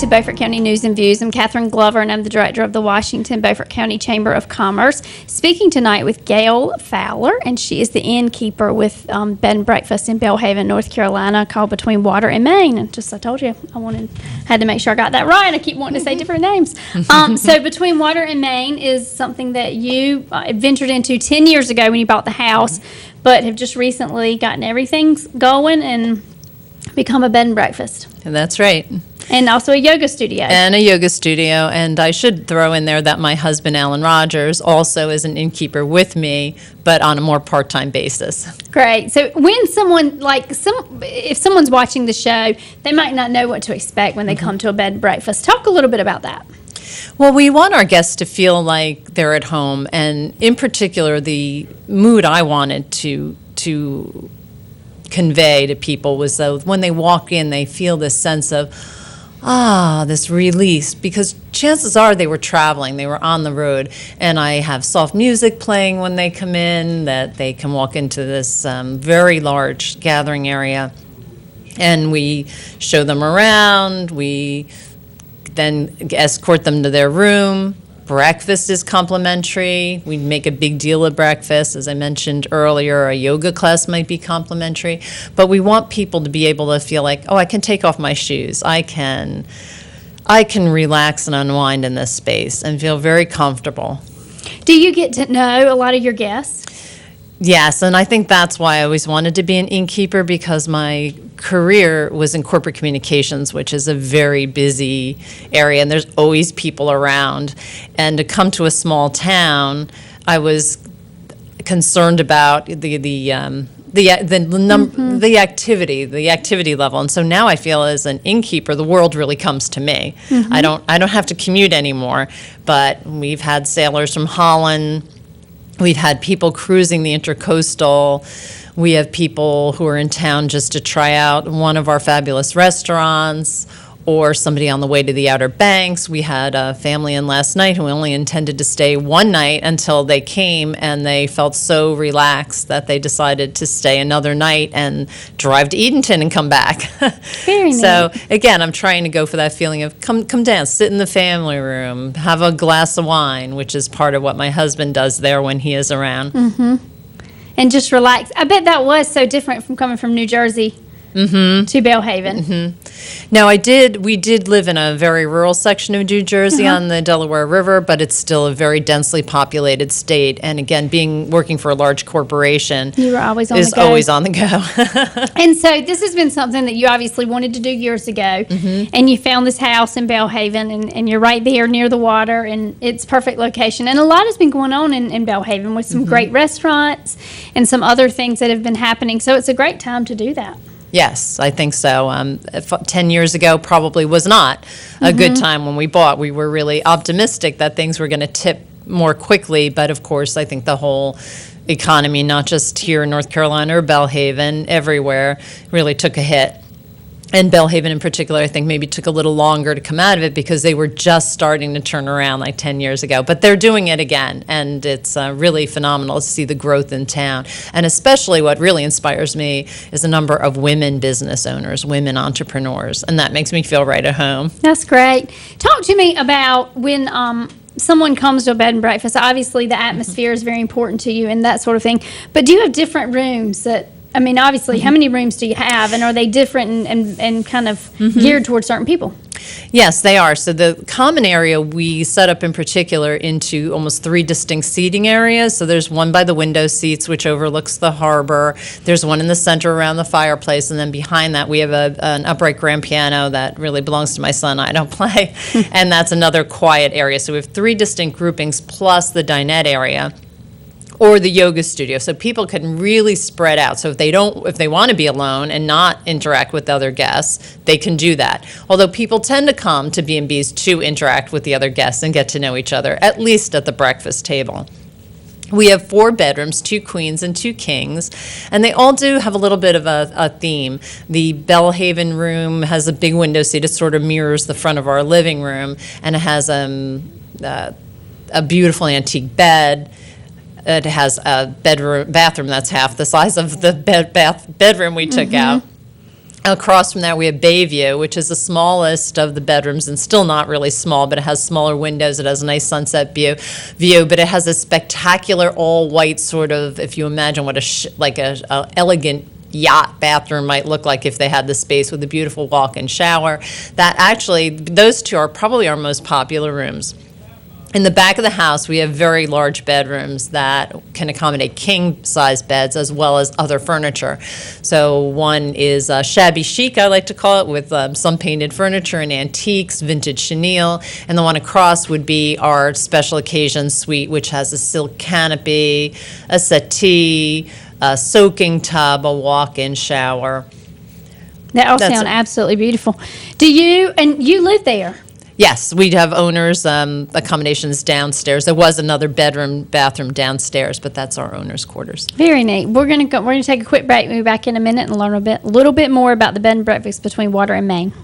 to Beaufort County News and Views. I'm Catherine Glover, and I'm the director of the Washington Beaufort County Chamber of Commerce. Speaking tonight with Gail Fowler, and she is the innkeeper with Bed and Breakfast in Belhaven, North Carolina, called Between Water and Main. And I told you, had to make sure I got that right. I keep wanting to say different names. So Between Water and Main is something that you ventured into 10 years ago when you bought the house, but have just recently gotten everything going and become a bed and breakfast. And that's right. And also a yoga studio. And a yoga studio. And I should throw in there that my husband, Alan Rogers, also is an innkeeper with me, but on a more part-time basis. Great. So when someone, if someone's watching the show, they might not know what to expect when they come to a bed and breakfast. Talk a little bit about that. Well, we want our guests to feel like they're at home. And in particular, the mood I wanted to convey to people was that when they walk in, they feel this sense of, this release, because chances are they were traveling, they were on the road, and I have soft music playing when they come in, that they can walk into this very large gathering area, and we show them around, we then escort them to their room. Breakfast is complimentary. We make a big deal of breakfast. As I mentioned earlier, a yoga class might be complimentary. But we want people to be able to feel like, I can take off my shoes. I can relax and unwind in this space and feel very comfortable. Do you get to know a lot of your guests? Yes, and I think that's why I always wanted to be an innkeeper, because my career was in corporate communications, which is a very busy area, and there's always people around. And to come to a small town, I was concerned about the activity level. And so now I feel as an innkeeper, the world really comes to me. Mm-hmm. I don't have to commute anymore, but we've had sailors from Holland. We've had people cruising the Intercoastal. We have people who are in town just to try out one of our fabulous restaurants, or somebody on the way to the Outer Banks. We had a family in last night who only intended to stay one night until they came, and they felt so relaxed that they decided to stay another night and drive to Edenton and come back. Very neat. So again, I'm trying to go for that feeling of come down, sit in the family room, have a glass of wine, which is part of what my husband does there when he is around. Mm-hmm. And just relax. I bet that was so different from coming from New Jersey. Mm-hmm. To Belhaven. Mm-hmm. Now, we did live in a very rural section of New Jersey on the Delaware River, but it's still a very densely populated state. And again, working for a large corporation, you were always always on the go. And so this has been something that you obviously wanted to do years ago, and you found this house in Belhaven, and you're right there near the water, and it's perfect location. And a lot has been going on in Belhaven with some great restaurants and some other things that have been happening. So it's a great time to do that. Yes, I think so. 10 years ago probably was not a good time when we bought. We were really optimistic that things were going to tip more quickly, but of course I think the whole economy, not just here in North Carolina or Belhaven, everywhere, really took a hit. And Belhaven in particular, I think maybe took a little longer to come out of it because they were just starting to turn around like 10 years ago. But they're doing it again, and it's really phenomenal to see the growth in town. And especially what really inspires me is the number of women business owners, women entrepreneurs, and that makes me feel right at home. That's great. Talk to me about when someone comes to a bed and breakfast. Obviously, the atmosphere is very important to you and that sort of thing. But do you have different rooms obviously, how many rooms do you have, and are they different and kind of geared towards certain people? Yes, they are. So the common area we set up in particular into almost 3 distinct seating areas. So there's one by the window seats, which overlooks the harbor. There's one in the center around the fireplace, and then behind that we have an upright grand piano that really belongs to my son. I don't play. And that's another quiet area. So we have 3 distinct groupings plus the dinette area, or the yoga studio, so people can really spread out. So if they want to be alone and not interact with other guests, they can do that. Although people tend to come to B&Bs to interact with the other guests and get to know each other, at least at the breakfast table. We have 4 bedrooms, 2 queens and 2 kings, and they all do have a little bit of a theme. The Belhaven room has a big window seat. It sort of mirrors the front of our living room, and it has a beautiful antique bed. It has a bathroom that's half the size of the bedroom we took out. Across from that, we have Bayview, which is the smallest of the bedrooms, and still not really small, but it has smaller windows. It has a nice sunset view, but it has a spectacular all-white sort of, if you imagine what a elegant yacht bathroom might look like if they had the space, with a beautiful walk-in shower. That actually, those two are probably our most popular rooms. In the back of the house, we have very large bedrooms that can accommodate king-size beds as well as other furniture. So one is shabby chic, I like to call it, with some painted furniture and antiques, vintage chenille. And the one across would be our special occasion suite, which has a silk canopy, a settee, a soaking tub, a walk-in shower. That all That's sound it. absolutely beautiful. And you live there? Yes, we have owners' accommodations downstairs. There was another bathroom downstairs, but that's our owners' quarters. Very neat. We're gonna take a quick break. We'll be back in a minute and learn a little bit more about the bed and breakfast between Water and Main.